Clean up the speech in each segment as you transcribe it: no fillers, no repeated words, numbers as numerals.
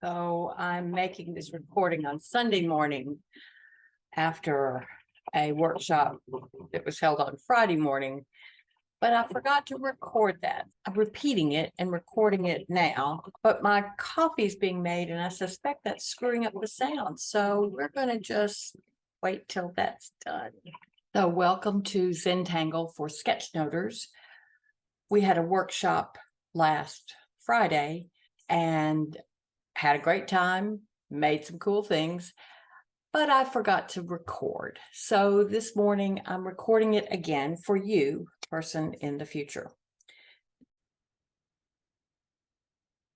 So I'm making this recording on Sunday morning after a workshop that was held on Friday morning, but I forgot to record that. I'm repeating it and recording it now, but my coffee's being made and I suspect that's screwing up the sound. So we're going to just wait till that's done. So welcome to ZentangleForSketchnoters. We had a workshop last Friday and had a great time, made some cool things, but I forgot to record. So this morning I'm recording it again for you, person in the future.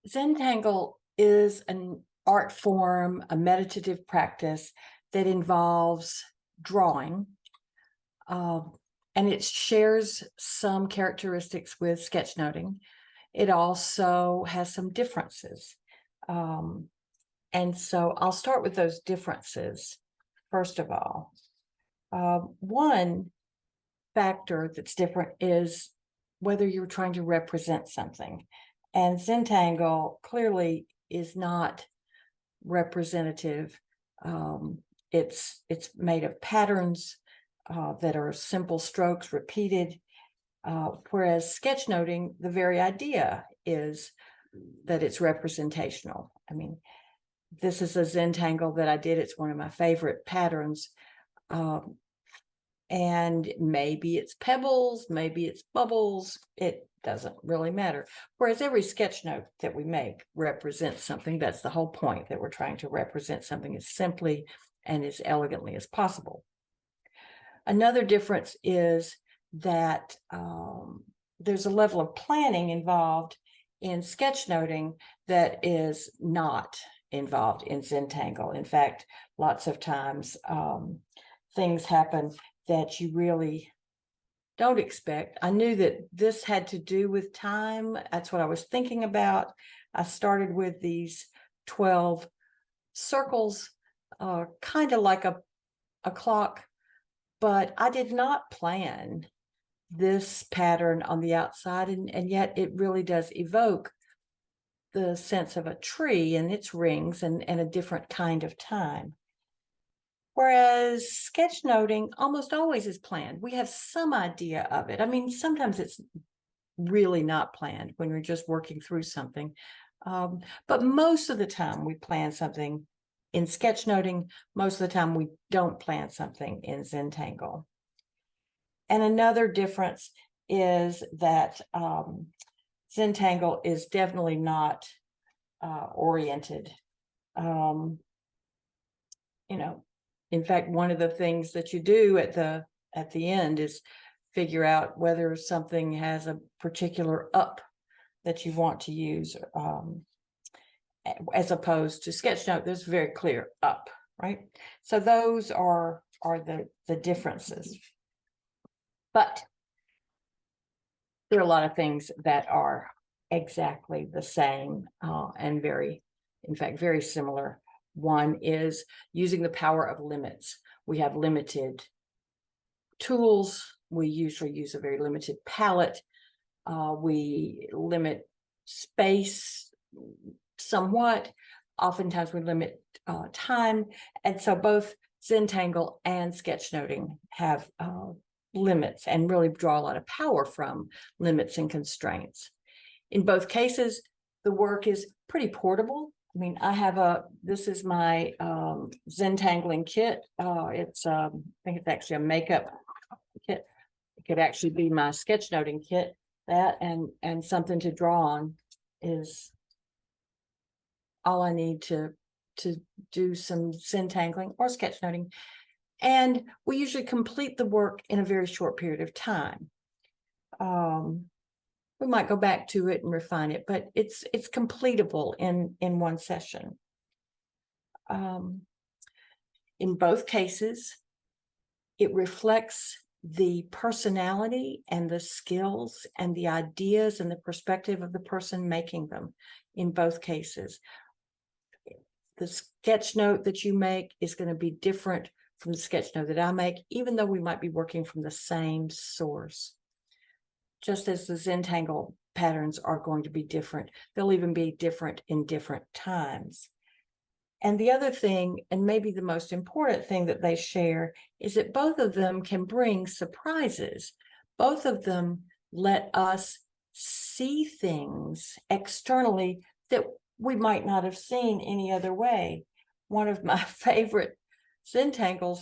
Zentangle is an art form, a meditative practice that involves drawing, and it shares some characteristics with sketchnoting. It also has some differences. And so I'll start with those differences. First of all, one factor that's different is whether you're trying to represent something. And Zentangle clearly is not representative. It's made of patterns that are simple strokes repeated, whereas sketchnoting, the very idea is that it's representational. I mean, this is a Zentangle that I did. It's one of my favorite patterns. And maybe it's pebbles, maybe it's bubbles. It doesn't really matter. Whereas every sketch note that we make represents something. That's the whole point, that we're trying to represent something as simply and as elegantly as possible. Another difference is that there's a level of planning involved in sketchnoting that is not involved in Zentangle. In fact, lots of times things happen that you really don't expect. I knew that this had to do with time. That's what I was thinking about. I started with these 12 circles, kind of like a clock, but I did not plan this pattern on the outside, and yet it really does evoke the sense of a tree and its rings and a different kind of time. Whereas sketchnoting almost always is planned. We have some idea of it. I mean, sometimes it's really not planned when we're just working through something. But most of the time we plan something in sketchnoting. Most of the time we don't plan something in Zentangle. And another difference is that Zentangle is definitely not oriented. In fact, one of the things that you do at the end is figure out whether something has a particular up that you want to use, as opposed to sketchnote. There's very clear up, right? So those are the differences. But there are a lot of things that are exactly the same and in fact, very similar. One is using the power of limits. We have limited tools. We usually use a very limited palette. We limit space somewhat. Oftentimes we limit time. And so both Zentangle and sketchnoting have limits and really draw a lot of power from limits and constraints. In both cases, the work is pretty portable. I mean, this is my Zentangling kit. I think it's actually a makeup kit. It could actually be my sketchnoting kit. That and something to draw on is all I need to do some Zentangling or sketchnoting. And we usually complete the work in a very short period of time. We might go back to it and refine it, but it's completable in one session. In both cases, it reflects the personality and the skills and the ideas and the perspective of the person making them. In both cases, the sketch note that you make is going to be different from the sketch note that I make, even though we might be working from the same source. Just as the Zentangle patterns are going to be different, they'll even be different in different times. And the other thing, and maybe the most important thing that they share, is that both of them can bring surprises. Both of them let us see things externally that we might not have seen any other way. One of my favorite Zentangles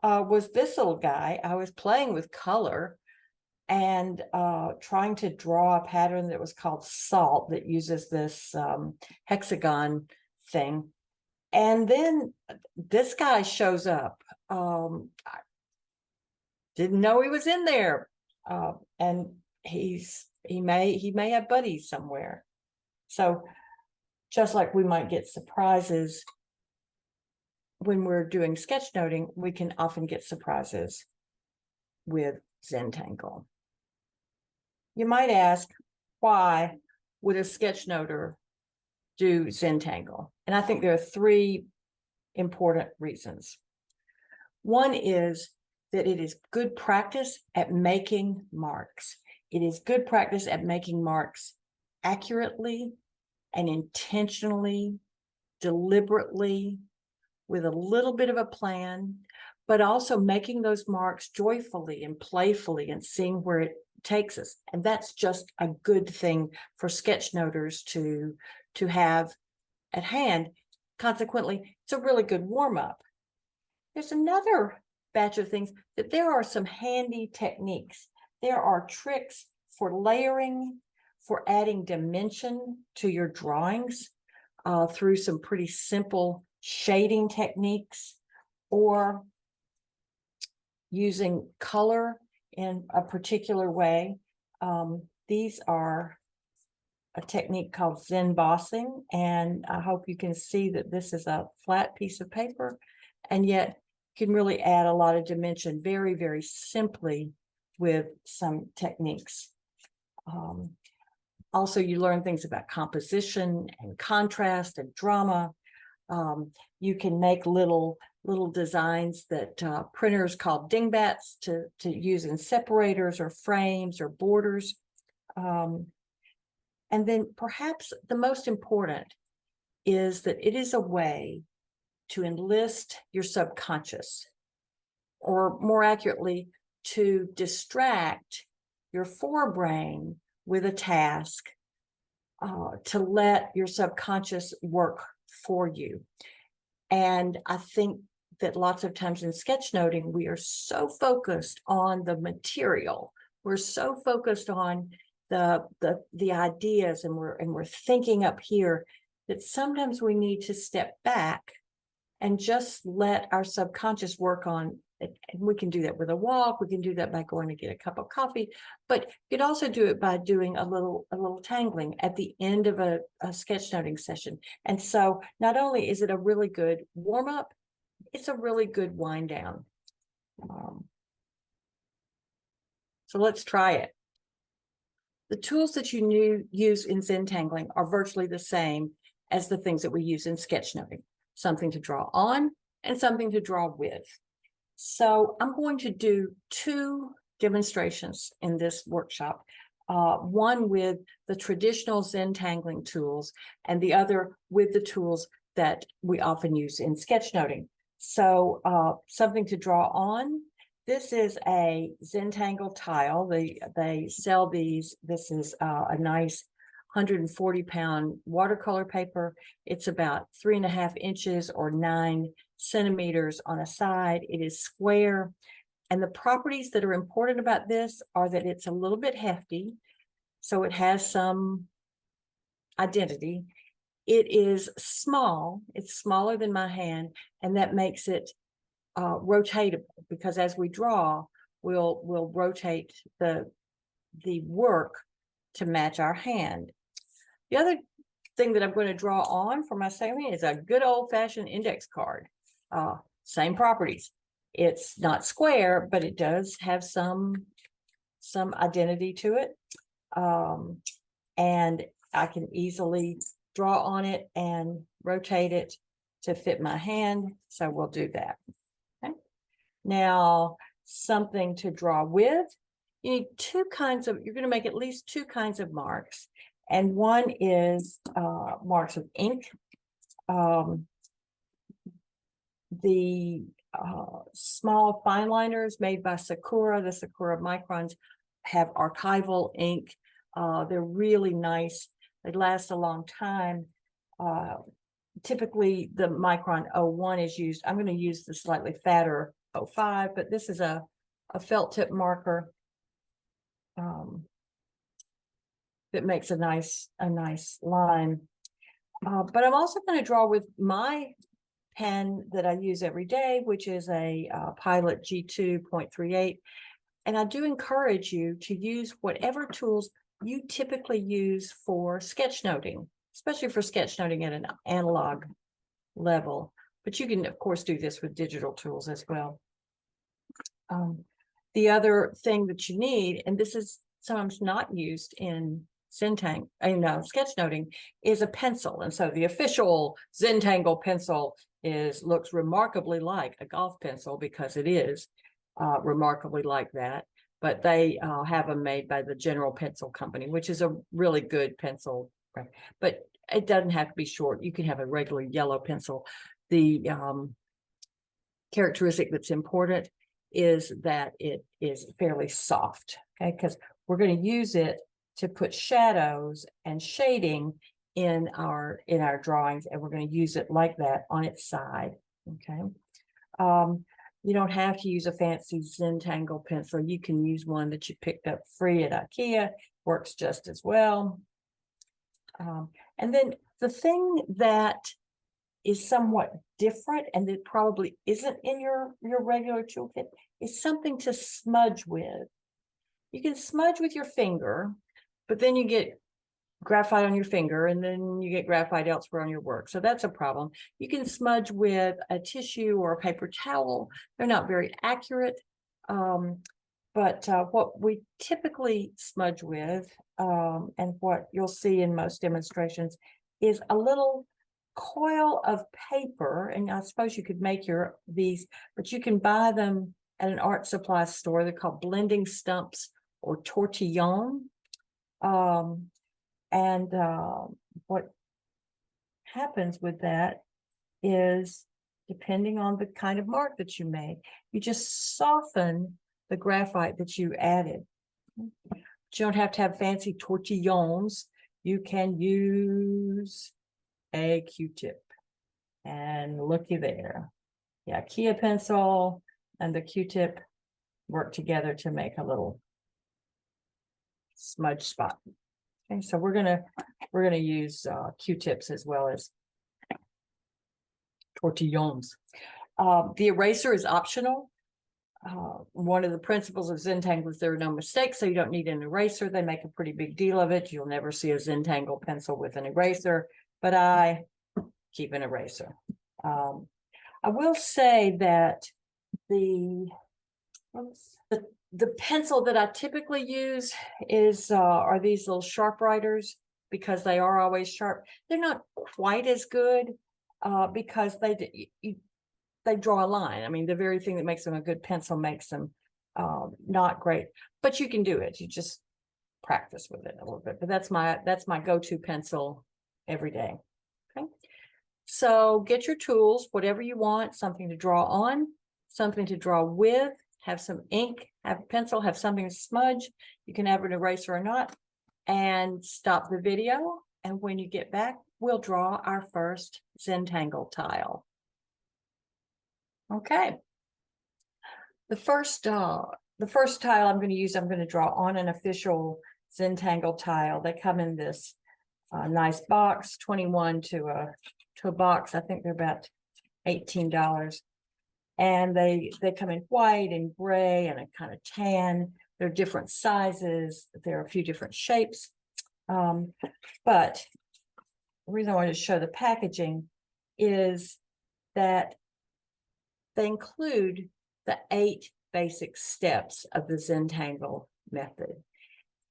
was this little guy. I was playing with color and trying to draw a pattern that was called salt that uses this hexagon thing. And then this guy shows up. I didn't know he was in there. And he may have buddies somewhere. So just like we might get surprises when we're doing sketchnoting, we can often get surprises with Zentangle. You might ask, why would a sketchnoter do Zentangle? And I think there are three important reasons. One is that it is good practice at making marks. It is good practice at making marks accurately and intentionally, deliberately, with a little bit of a plan, but also making those marks joyfully and playfully and seeing where it takes us. And that's just a good thing for sketchnoters to have at hand. Consequently, it's a really good warm-up. There's another batch of things that there are some handy techniques. There are tricks for layering, for adding dimension to your drawings through some pretty simple shading techniques, or using color in a particular way. These are a technique called Zen bossing, and I hope you can see that this is a flat piece of paper, and yet can really add a lot of dimension very, very simply with some techniques. Also, you learn things about composition and contrast and drama. You can make little designs that printers call dingbats to use in separators or frames or borders. And then perhaps the most important is that it is a way to enlist your subconscious, or more accurately, to distract your forebrain with a task, to let your subconscious work for you. And I think that lots of times in sketchnoting, we are so focused on the material. We're so focused on the ideas, and we're thinking up here, that sometimes we need to step back and just let our subconscious work on it. And we can do that with a walk. We can do that by going to get a cup of coffee, but you could also do it by doing a little tangling at the end of a sketchnoting session. And so not only is it a really good warm up, it's a really good wind down. So let's try it. The tools that you use in Zentangling are virtually the same as the things that we use in sketchnoting. Something to draw on and something to draw with. So I'm going to do two demonstrations in this workshop, one with the traditional Zentangling tools and the other with the tools that we often use in sketchnoting. So something to draw on. This is a Zentangle tile. They sell these. This is a nice 140-pound watercolor paper. It's about 3.5 inches or 9 centimeters on a side. It is square. And the properties that are important about this are that it's a little bit hefty, so it has some identity. It is small. It's smaller than my hand, and that makes it rotatable, because as we draw, we'll rotate the work to match our hand. The other thing that I'm going to draw on for my segment is a good old-fashioned index card. Same properties. It's not square, but it does have some identity to it. And I can easily draw on it and rotate it to fit my hand. So we'll do that. Okay. Now, something to draw with. You need two kinds of, you're going to make at least two kinds of marks. And one is marks with ink. The small fine liners made by Sakura, the Sakura microns, have archival ink. They're really nice. They last a long time. Typically, the Micron 01 is used. I'm going to use the slightly fatter 05, but this is a felt tip marker that makes a nice line. But I'm also going to draw with my pen that I use every day, which is a Pilot G2.38. And I do encourage you to use whatever tools you typically use for sketchnoting, especially for sketchnoting at an analog level. But you can, of course, do this with digital tools as well. The other thing that you need, and this is sometimes not used in Zentangle, sketchnoting, is a pencil. And so the official Zentangle pencil looks remarkably like a golf pencil, because it is remarkably like that. But they have them made by the General Pencil Company, which is a really good pencil. But it doesn't have to be short. You can have a regular yellow pencil. The characteristic that's important is that it is fairly soft, okay? Because we're going to use it to put shadows and shading in our drawings, and we're going to use it like that on its side, okay? You don't have to use a fancy Zentangle pencil. You can use one that you picked up free at IKEA. Works just as well. And then the thing that is somewhat different, and that probably isn't in your regular toolkit, is something to smudge with. You can smudge with your finger, but then you get graphite on your finger, and then you get graphite elsewhere on your work. So that's a problem. You can smudge with a tissue or a paper towel. They're not very accurate. But what we typically smudge with, and what you'll see in most demonstrations, is a little coil of paper. And I suppose you could make these, but you can buy them at an art supply store. They're called blending stumps or tortillon. What happens with that is, depending on the kind of mark that you made, you just soften the graphite that you added. But you don't have to have fancy tortillons. You can use a Q-tip, and looky there. The IKEA pencil and the Q-tip work together to make a little smudge spot. Okay, so we're gonna use Q-tips as well as tortillons. The eraser is optional. One of the principles of Zentangle is there are no mistakes, so you don't need an eraser. They make a pretty big deal of it. You'll never see a Zentangle pencil with an eraser, but I keep an eraser. I will say that the pencil that I typically use are these little sharp writers, because they are always sharp. They're not quite as good because they draw a line. I mean, the very thing that makes them a good pencil makes them not great, but you can do it. You just practice with it a little bit. But that's my go-to pencil every day. Okay, so get your tools, whatever you want, something to draw on, something to draw with, have some ink, have a pencil, have something to smudge. You can have an eraser or not, and stop the video. And when you get back, we'll draw our first Zentangle tile. Okay. The first tile I'm going to draw on an official Zentangle tile. They come in this nice box, 21 to a box. I think they're about $18. And they come in white and gray and a kind of tan. They're different sizes. There are a few different shapes. But the reason I wanted to show the packaging is that they include the 8 basic steps of the Zentangle method.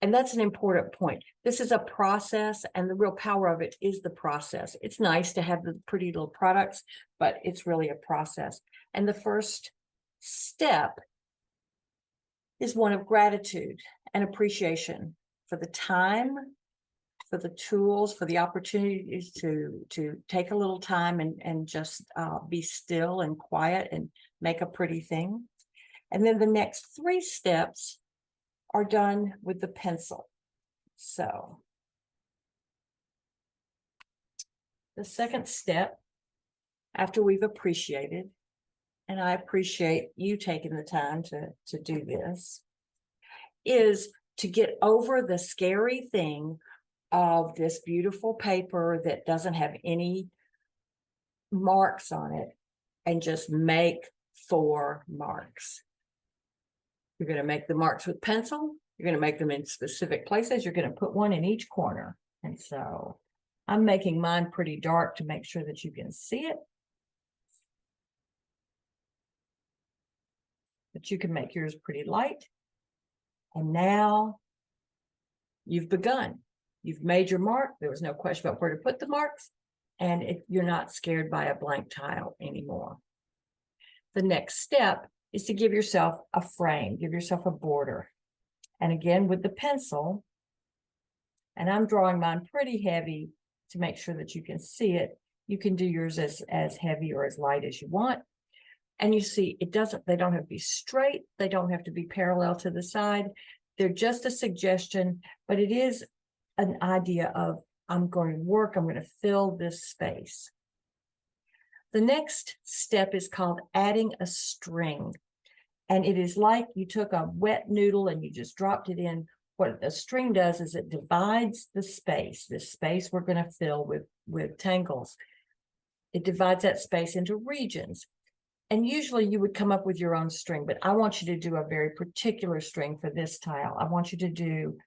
And that's an important point. This is a process, and the real power of it is the process. It's nice to have the pretty little products, but it's really a process. And the first step is one of gratitude and appreciation for the time, for the tools, for the opportunities to take a little time and just be still and quiet and make a pretty thing. And then the next 3 steps are done with the pencil. So the second step, after we've appreciated, and I appreciate you taking the time to do this, is to get over the scary thing of this beautiful paper that doesn't have any marks on it, and just make 4 marks. You're going to make the marks with pencil. You're going to make them in specific places. You're going to put one in each corner. And so I'm making mine pretty dark to make sure that you can see it. But you can make yours pretty light. And now you've begun. You've made your mark. There was no question about where to put the marks. And you're not scared by a blank tile anymore. The next step is to give yourself a frame, give yourself a border. And again, with the pencil, and I'm drawing mine pretty heavy to make sure that you can see it. You can do yours as heavy or as light as you want. And you see, they don't have to be straight. They don't have to be parallel to the side. They're just a suggestion, but it is an idea of, I'm going to work, I'm going to fill this space. The next step is called adding a string. And it is like you took a wet noodle and you just dropped it in. What a string does is it divides the space, this space we're going to fill with tangles. It divides that space into regions. And usually you would come up with your own string, but I want you to do a very particular string for this tile. I want you to do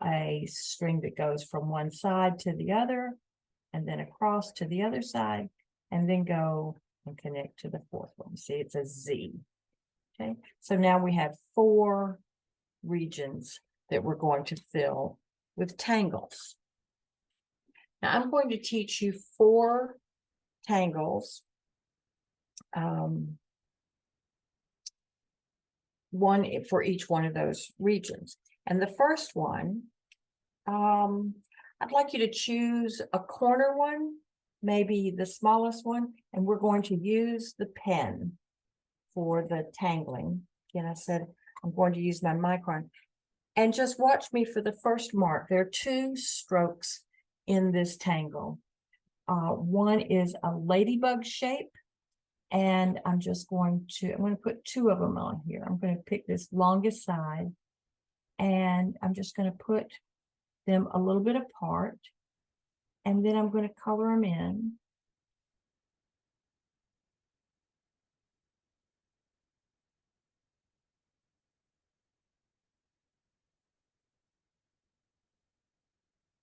a string that goes from one side to the other, and then across to the other side, and then go and connect to the 4th one. See, it's a Z. Okay, so now we have 4 regions that we're going to fill with tangles. Now I'm going to teach you 4 tangles, one for each one of those regions. And the first one, I'd like you to choose a corner one, maybe the smallest one, and we're going to use the pen for the tangling. Again, I said I'm going to use my micron. And just watch me for the first mark. There are 2 strokes in this tangle. One is a ladybug shape, and I'm going to put 2 of them on here. I'm going to pick this longest side, and I'm just going to put them a little bit apart, and then I'm going to color them in.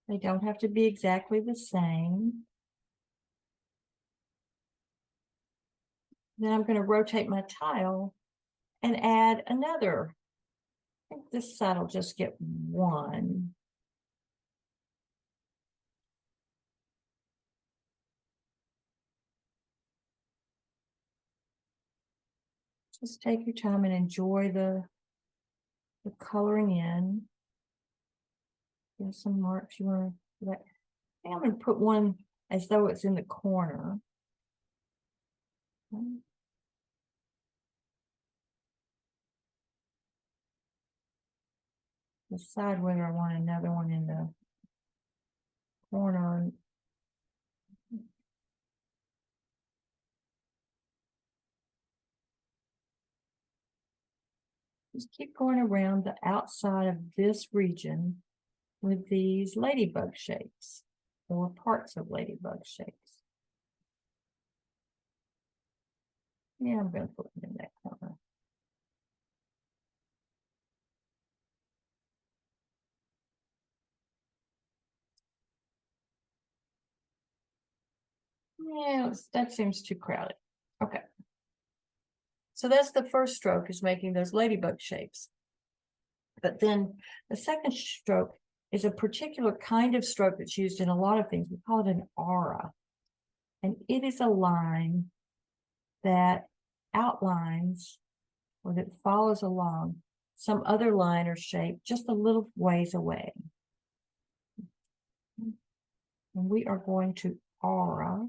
They don't have to be exactly the same. Then I'm going to rotate my tile and add another. I think this side will just get 1. Just take your time and enjoy the coloring in. There's some marks you want to let. I'm going to put one as though it's in the corner. Decide whether I want another one in the corner. Just keep going around the outside of this region with these ladybug shapes, or parts of ladybug shapes. Yeah, I'm going to put them in that corner. Yeah, that seems too crowded. Okay. So that's the first stroke, is making those ladybug shapes. But then the second stroke is a particular kind of stroke that's used in a lot of things. We call it an aura. And it is a line that outlines, or that follows along some other line or shape just a little ways away. And we are going to aura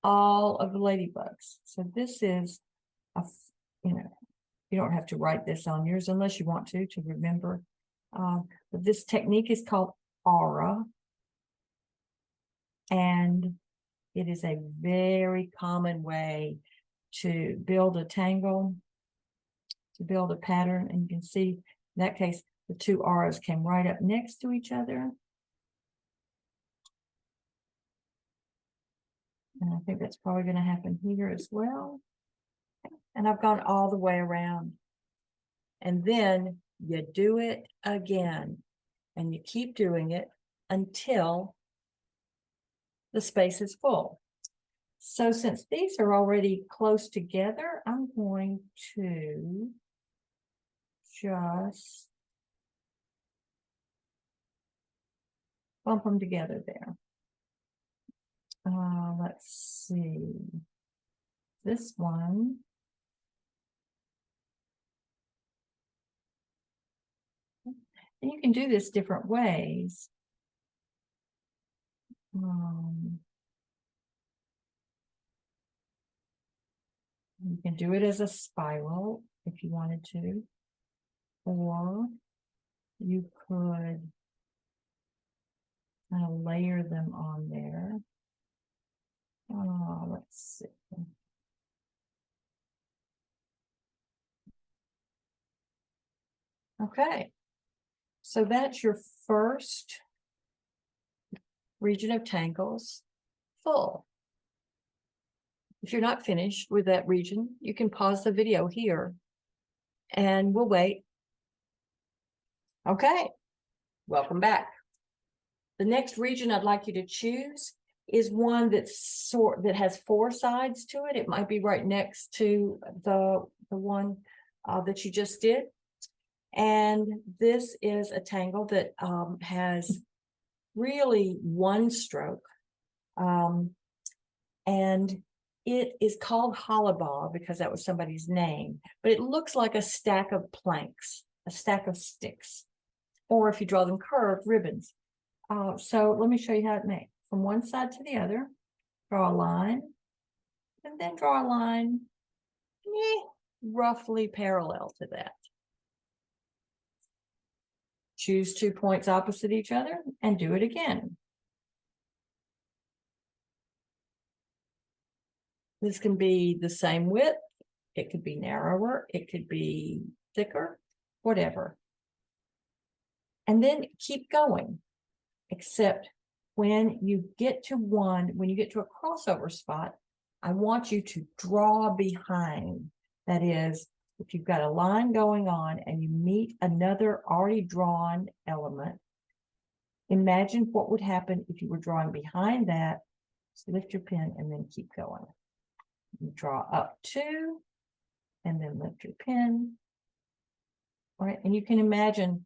all of the ladybugs. So this is you don't have to write this on yours unless you want to remember. But this technique is called aura. And it is a very common way to build a tangle, to build a pattern. And you can see in that case, the two auras came right up next to each other. And I think that's probably going to happen here as well. And I've gone all the way around. And then you do it again. And you keep doing it until the space is full. So since these are already close together, I'm going to just bump them together there. Let's see. This one. And you can do this different ways. You can do it as a spiral if you wanted to, or you could kind of layer them on there. Let's see. Okay, so that's your first region of tangles full. If you're not finished with that region, you can pause the video here and we'll wait. Okay, welcome back. The next region I'd like you to choose is one that has four sides to it. It might be right next to the one that you just did. And this is a tangle that has really one stroke. And it is called hollowball because that was somebody's name, but it looks like a stack of planks, a stack of sticks, or if you draw them curved, ribbons. So let me show you how it makes. From one side to the other, draw a line, and then draw a line roughly parallel to that. Choose 2 points opposite each other and do it again. This can be the same width, it could be narrower, it could be thicker, whatever. And then keep going, except when you get to a crossover spot, I want you to draw behind. That is, if you've got a line going on and you meet another already drawn element, imagine what would happen if you were drawing behind that. So lift your pen and then keep going. You draw up to, and then lift your pen. All right, and you can imagine.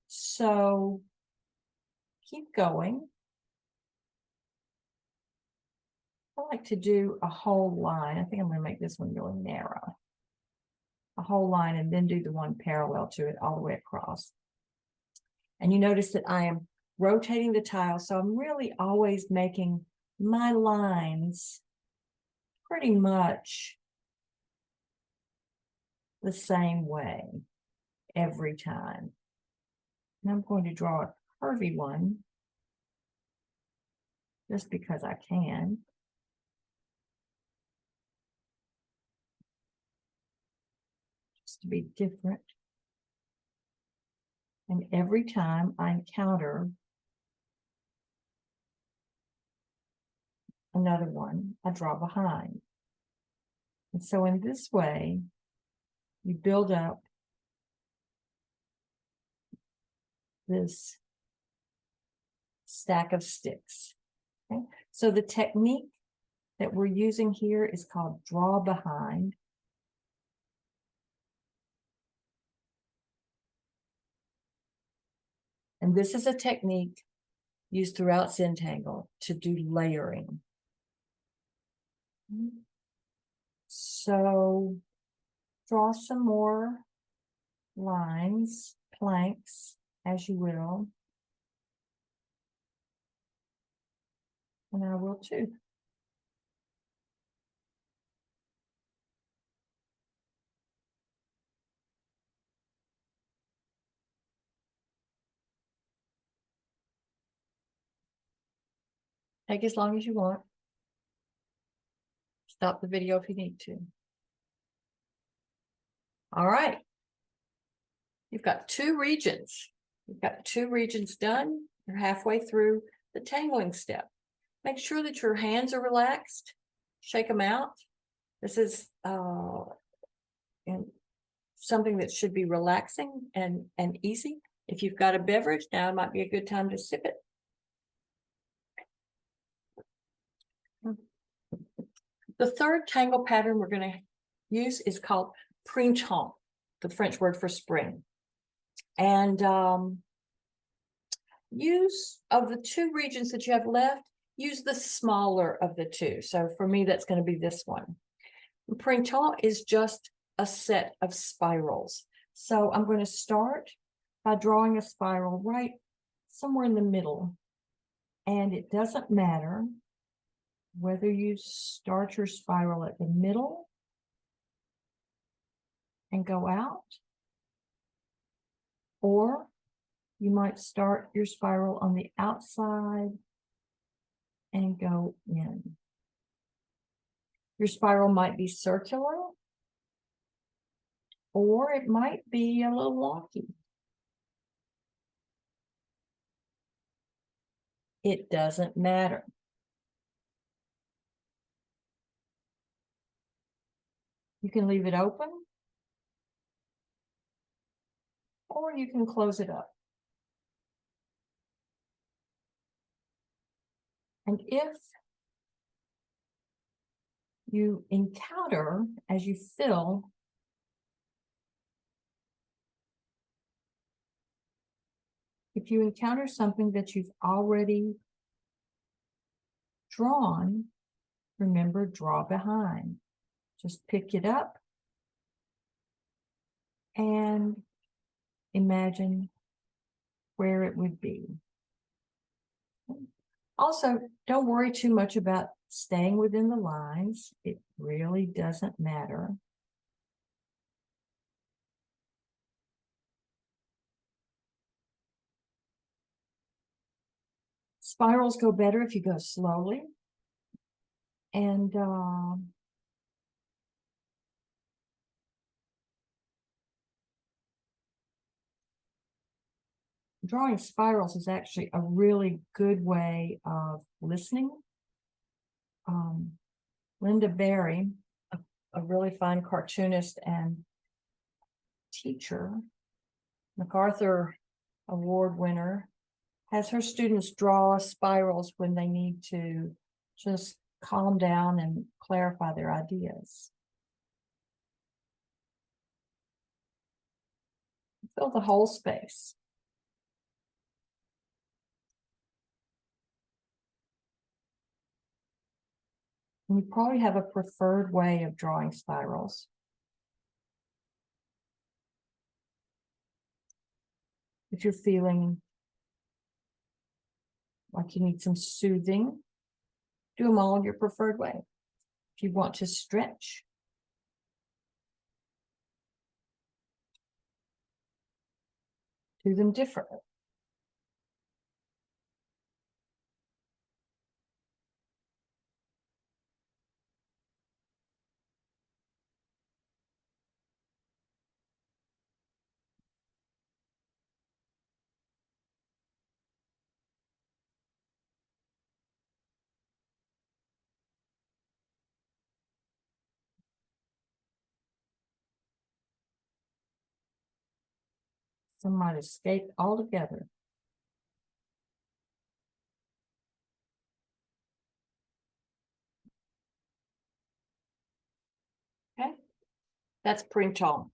So keep going. I like to do a whole line. I think I'm going to make this one go narrow. A whole line and then do the one parallel to it all the way across. And you notice that I am rotating the tile, so I'm really always making my lines pretty much the same way every time. And I'm going to draw a curvy one just because I can. Just to be different. And every time I encounter another one, I draw behind. And so in this way, you build up this stack of sticks. Okay? So the technique that we're using here is called draw behind. And this is a technique used throughout Zentangle to do layering. So draw some more lines, planks, as you will. And I will too. Take as long as you want. Stop the video if you need to. All right. You've got two regions. You've got two regions done. You're halfway through the tangling step. Make sure that your hands are relaxed. Shake them out. This is something that should be relaxing and easy. If you've got a beverage, now might be a good time to sip it. The third tangle pattern we're going to use is called printemps, the French word for spring. And use of the two regions that you have left, use the smaller of the two. So for me, that's going to be this one. Printemps is just a set of spirals. So I'm going to start by drawing a spiral right somewhere in the middle. And it doesn't matter whether you start your spiral at the middle and go out, or you might start your spiral on the outside and go in. Your spiral might be circular, or it might be a little wonky. It doesn't matter. You can leave it open, or you can close it up. And if you encounter, as you fill, if you encounter something that you've already drawn, remember, draw behind. Just pick it up and imagine where it would be. Also, don't worry too much about staying within the lines. It really doesn't matter. Spirals go better if you go slowly. And drawing spirals is actually a really good way of listening. Linda Berry, a really fine cartoonist and teacher, MacArthur Award winner, has her students draw spirals when they need to just calm down and clarify their ideas. Fill the whole space. And you probably have a preferred way of drawing spirals. If you're feeling like you need some soothing, do them all your preferred way. If you want to stretch, do them differently. Some might escape altogether. Okay, that's printemps.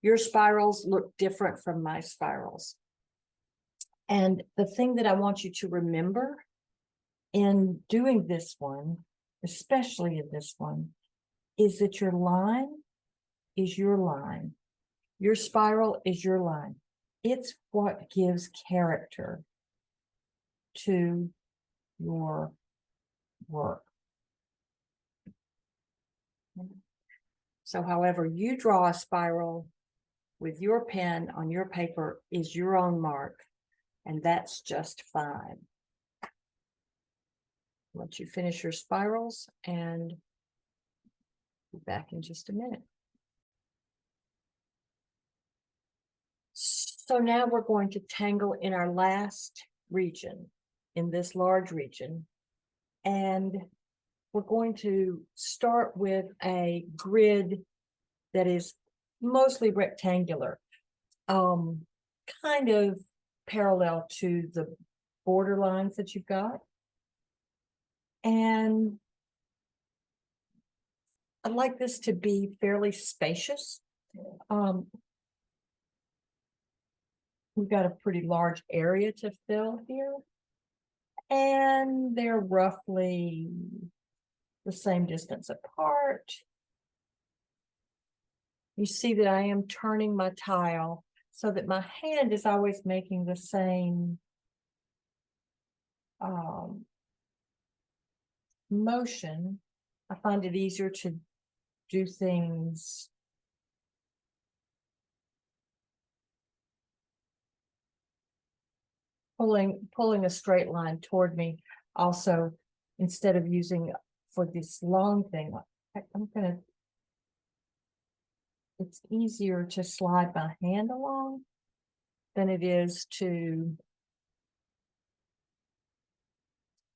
Your spirals look different from my spirals. And the thing that I want you to remember in doing this one, especially in this one, is that your line is your line. Your spiral is your line. It's what gives character to your work. So however you draw a spiral with your pen on your paper is your own mark, and that's just fine. Once you finish your spirals, and be back in just a minute. So now we're going to tangle in our last region, in this large region, and we're going to start with a grid that is mostly rectangular, kind of parallel to the border lines that you've got. And I'd like this to be fairly spacious. We've got a pretty large area to fill here, and they're roughly the same distance apart. You see that I am turning my tile so that my hand is always making the same motion. I find it easier to do things pulling a straight line toward me. Also, instead of using for this long thing, it's easier to slide my hand along than it is to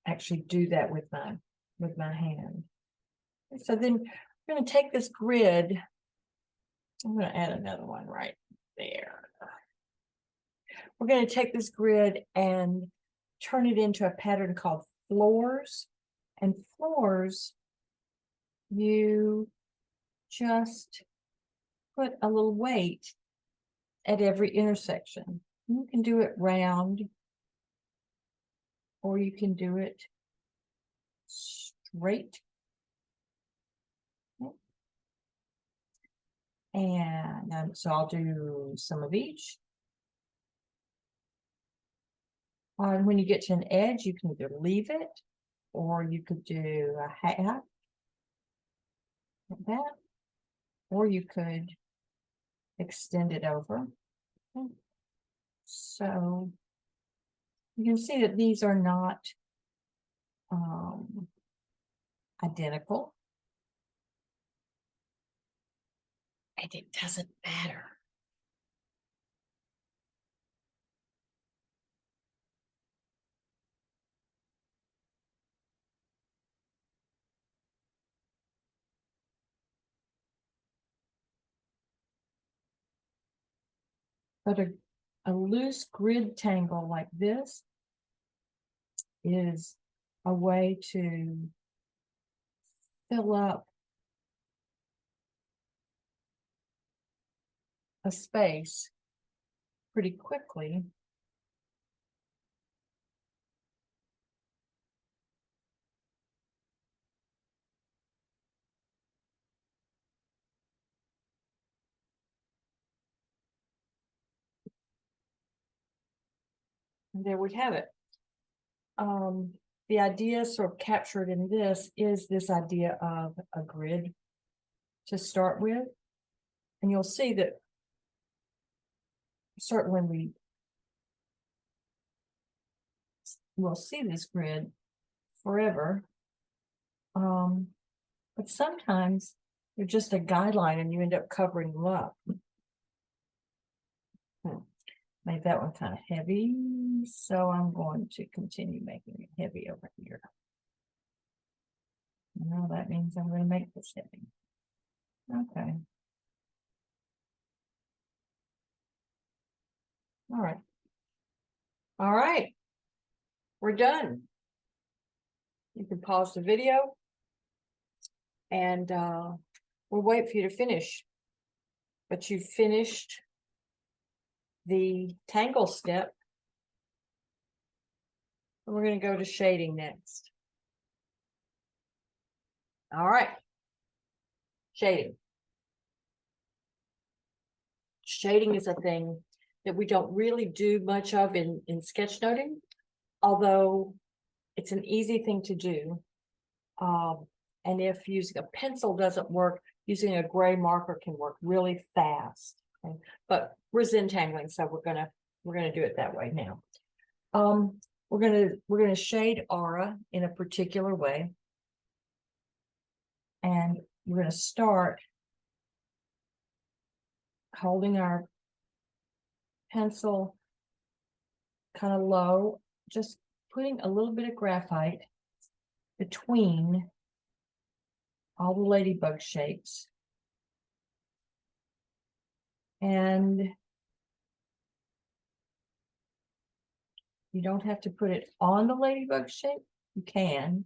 actually do that with my hand. So then we're going to take this grid. I'm going to add another one right there. We're going to take this grid and turn it into a pattern called floors. And floors, you just put a little weight at every intersection. You can do it round, or you can do it straight. And so I'll do some of each. And when you get to an edge, you can either leave it, or you could do a half like that, or you could extend it over. So you can see that these are not identical, and it doesn't matter. But a loose grid tangle like this is a way to fill up a space pretty quickly. And there we have it. The idea sort of captured in this is this idea of a grid to start with. And you'll see that certainly we'll see this grid forever. But sometimes they're just a guideline and you end up covering them up. Made that one kind of heavy, so I'm going to continue making it heavy over here. Now that means I'm going to make this heavy. Okay. All right. All right. We're done. You can pause the video, and we'll wait for you to finish. But you've finished the tangle step. And we're going to go to shading next. All right. Shading. Shading is a thing that we don't really do much of in sketchnoting, although it's an easy thing to do. And if using a pencil doesn't work, using a gray marker can work really fast. Okay? But we're Zentangling, so we're gonna do it that way now. We're gonna shade aura in a particular way, and we're gonna start holding our pencil kind of low, just putting a little bit of graphite between all the ladybug shapes. And you don't have to put it on the ladybug shape. You can.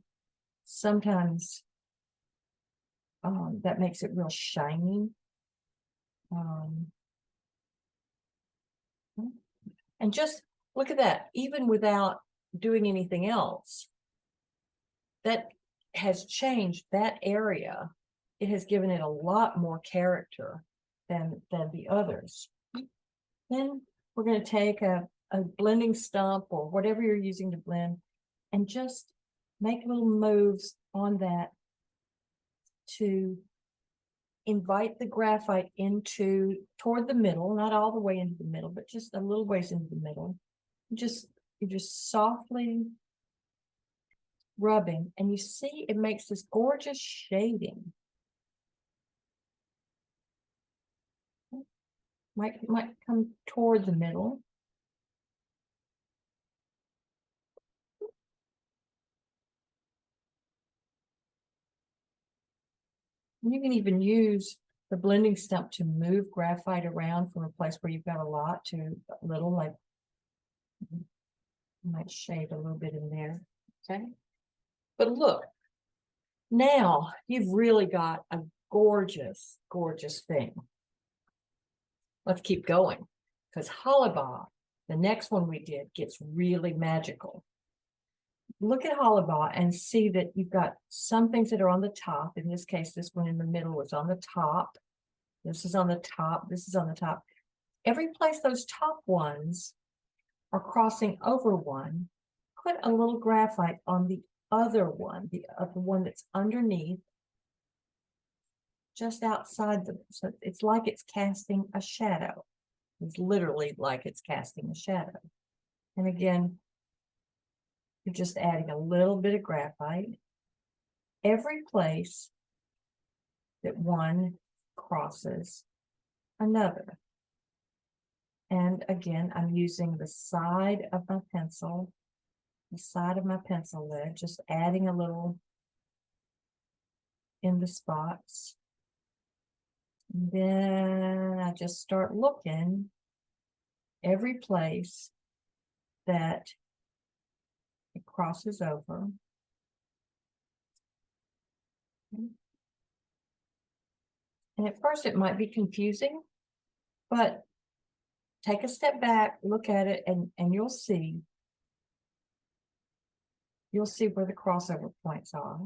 Sometimes that makes it real shiny. And just look at that, even without doing anything else, that has changed that area. It has given it a lot more character than the others. Then we're going to take a blending stump or whatever you're using to blend and just make little moves on that to invite the graphite toward the middle, not all the way into the middle, but just a little ways into the middle. You're just softly rubbing, and you see it makes this gorgeous shading. Might come toward the middle. You can even use the blending stump to move graphite around from a place where you've got a lot to a little, like you might shade a little bit in there. Okay. But look, now you've really got a gorgeous, gorgeous thing. Let's keep going, because Hollybaugh, the next one we did, gets really magical. Look at Hollybaugh and see that you've got some things that are on the top. In this case, this one in the middle was on the top. This is on the top. This is on the top. Every place those top ones are crossing over one, put a little graphite on the other one, the one that's underneath, just outside them. So it's like it's casting a shadow. It's literally like it's casting a shadow. And again, you're just adding a little bit of graphite every place that one crosses another. And again, I'm using the side of my pencil, the side of my pencil lid, just adding a little in the spots. And then I just start looking every place that it crosses over. And at first it might be confusing, but take a step back, look at it, and you'll see where the crossover points are.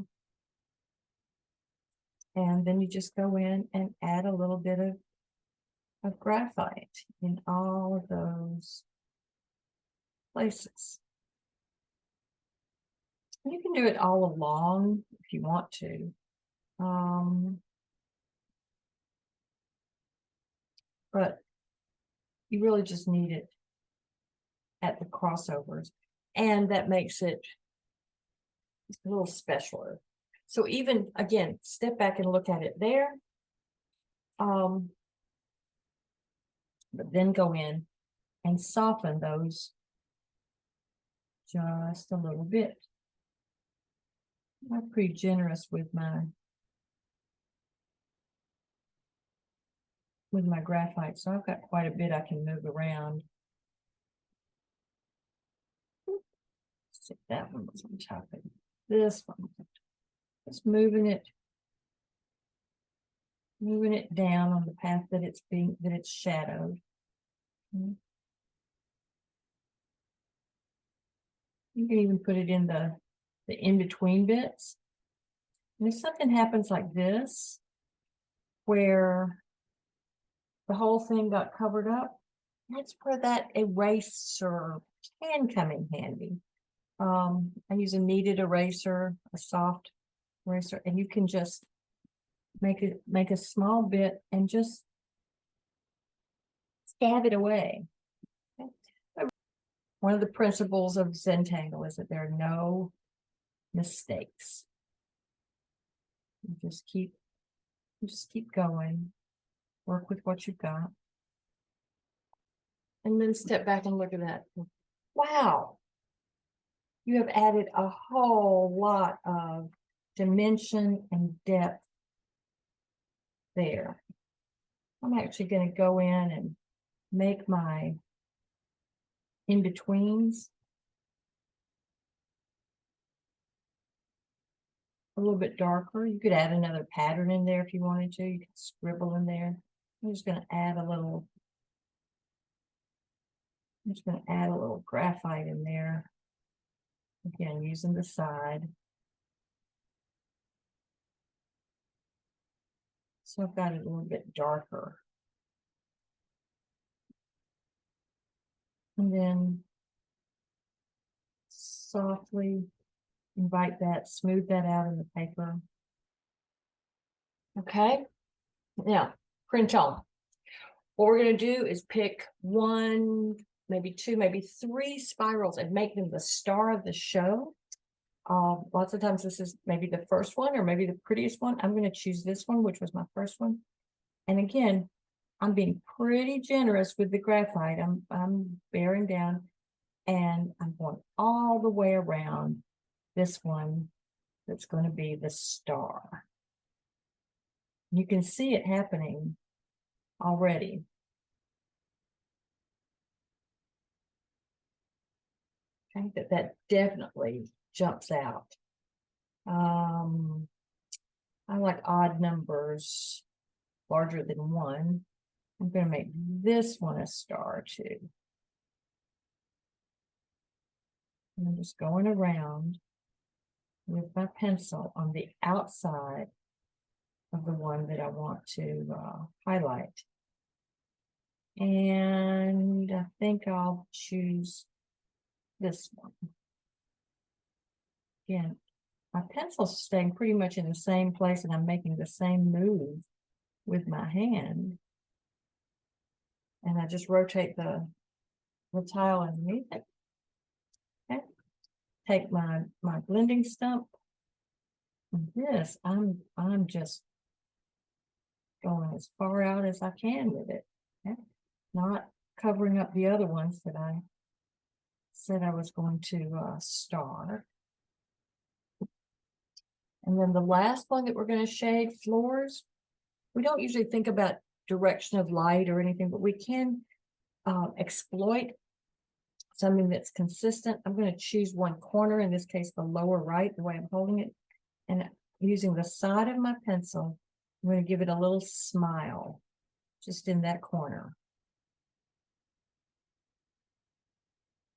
And then you just go in and add a little bit of graphite in all of those places. You can do it all along if you want to. But you really just need it at the crossovers. And that makes it a little specialer. So even, again, step back and look at it there. But then go in and soften those just a little bit. I'm pretty generous with my graphite, so I've got quite a bit I can move around. That one was on top of this one. Just moving it down on the path that it's shadowed. You can even put it in the in-between bits. And if something happens like this, where the whole thing got covered up, that's where that eraser can come in handy. I use a kneaded eraser, a soft eraser, and you can just make a small bit and just stab it away. Okay. One of the principles of Zentangle is that there are no mistakes. You just keep going, work with what you've got, and then step back and look at that. Wow, you have added a whole lot of dimension and depth there. I'm actually going to go in and make my in-betweens a little bit darker. You could add another pattern in there if you wanted to. You could scribble in there. I'm just going to add a little graphite in there. Again, using the side. So I've got it a little bit darker. And then softly invite that, smooth that out in the paper. Okay, now print on. What we're going to do is pick one, maybe two, maybe three spirals and make them the star of the show. Lots of times this is maybe the first one or maybe the prettiest one. I'm going to choose this one, which was my first one. And again, I'm being pretty generous with the graphite. I'm bearing down and I'm going all the way around this one that's going to be the star. You can see it happening already. Okay, that definitely jumps out. I like odd numbers larger than one. I'm going to make this one a star too. And I'm just going around with my pencil on the outside of the one that I want to highlight. And I think I'll choose this one. Again, my pencil's staying pretty much in the same place and I'm making the same move with my hand. And I just rotate the tile underneath it. Okay. Take my blending stump. And this, I'm just going as far out as I can with it. Okay. Not covering up the other ones that I said I was going to star. And then the last one that we're going to shade, floors. We don't usually think about direction of light or anything, but we can exploit something that's consistent. I'm going to choose one corner, in this case, the lower right, the way I'm holding it. And using the side of my pencil, I'm going to give it a little smile just in that corner.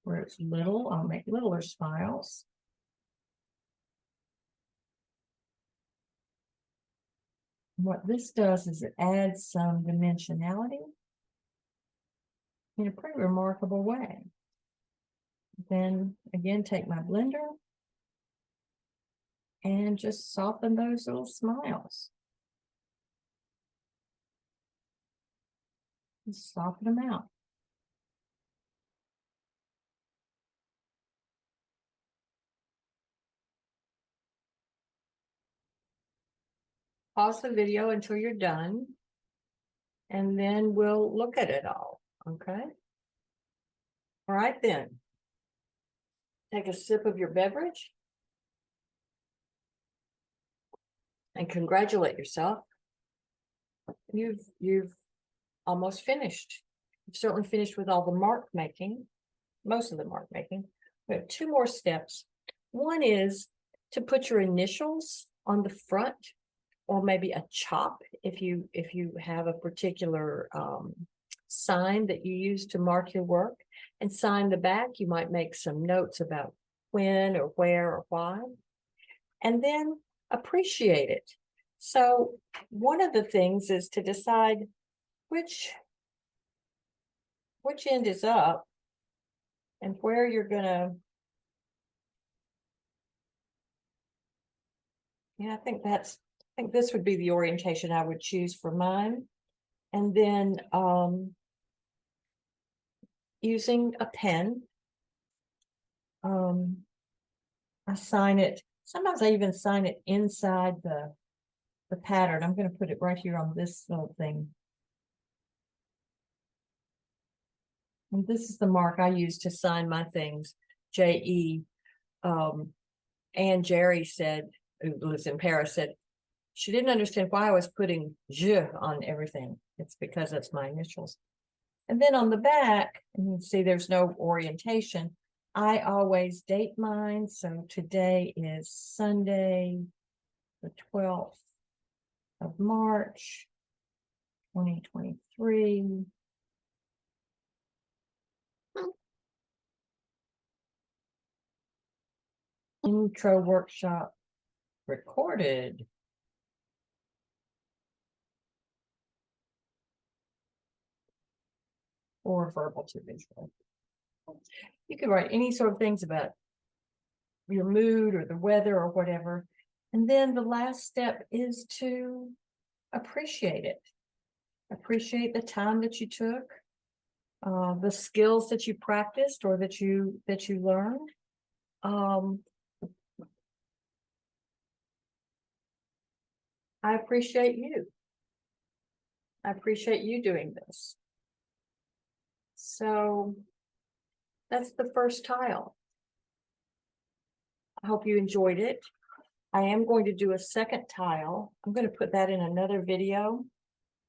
Where it's little, I'll make littler smiles. What this does is it adds some dimensionality in a pretty remarkable way. Then again, take my blender and just soften those little smiles. Just soften them out. Pause the video until you're done, and then we'll look at it all, okay? All right then. Take a sip of your beverage and congratulate yourself. You've almost finished. You've certainly finished with all the mark making, most of the mark making. We have two more steps. One is to put your initials on the front, or maybe a chop if you have a particular sign that you use to mark your work. And sign the back, you might make some notes about when or where or why. And then appreciate it. So one of the things is to decide which end is up and where you're gonna Yeah, I think this would be the orientation I would choose for mine. And then using a pen, I sign it. Sometimes I even sign it inside the pattern. I'm going to put it right here on this little thing. And this is the mark I use to sign my things, J.E. Anne Jerry said, who lives in Paris, said she didn't understand why I was putting je on everything. It's because that's my initials. And then on the back, and you can see there's no orientation. I always date mine. So today is Sunday, the 12th of March, 2023. Intro workshop recorded. Or verbal to visual. You could write any sort of things about your mood or the weather or whatever. And then the last step is to appreciate it. Appreciate the time that you took, the skills that you practiced or that you learned. I appreciate you. I appreciate you doing this. So that's the first tile. I hope you enjoyed it. I am going to do a second tile. I'm going to put that in another video.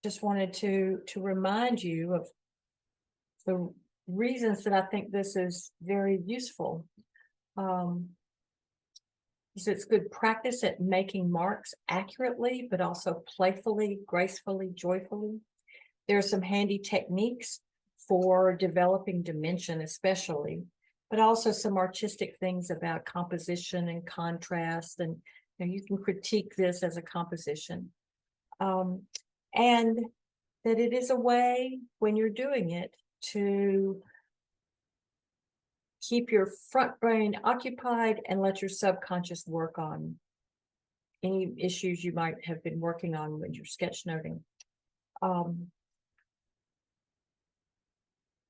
Just wanted to remind you of the reasons that I think this is very useful. It's good practice at making marks accurately, but also playfully, gracefully, joyfully. There are some handy techniques for developing dimension, especially, but also some artistic things about composition and contrast. And you can critique this as a composition. And that it is a way, when you're doing it, to keep your front brain occupied and let your subconscious work on any issues you might have been working on when you're sketchnoting.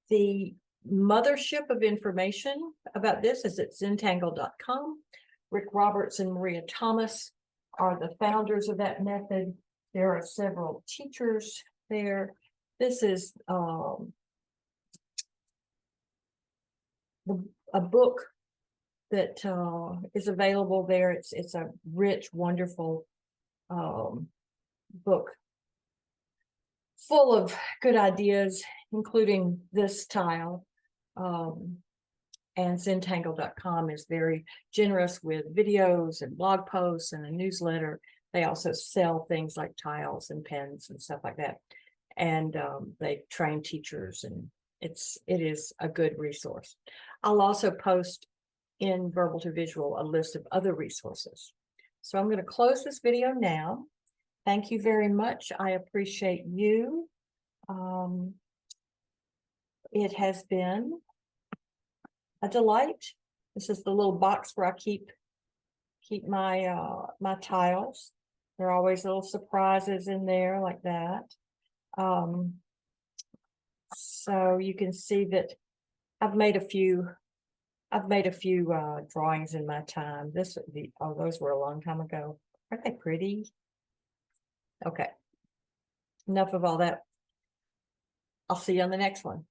The mothership of information about this is at Zentangle.com. Rick Roberts and Maria Thomas are the founders of that method. There are several teachers there. This is a book that is available there. It's a rich, wonderful book full of good ideas, including this tile. And Zentangle.com is very generous with videos and blog posts and a newsletter. They also sell things like tiles and pens and stuff like that. And they train teachers, and it is a good resource. I'll also post in Verbal to Visual a list of other resources. So I'm going to close this video now. Thank you very much. I appreciate you. It has been a delight. This is the little box where I keep my my tiles. There are always little surprises in there like that. So you can see that I've made a few drawings in my time. Those were a long time ago. Aren't they pretty? Okay. Enough of all that. I'll see you on the next one.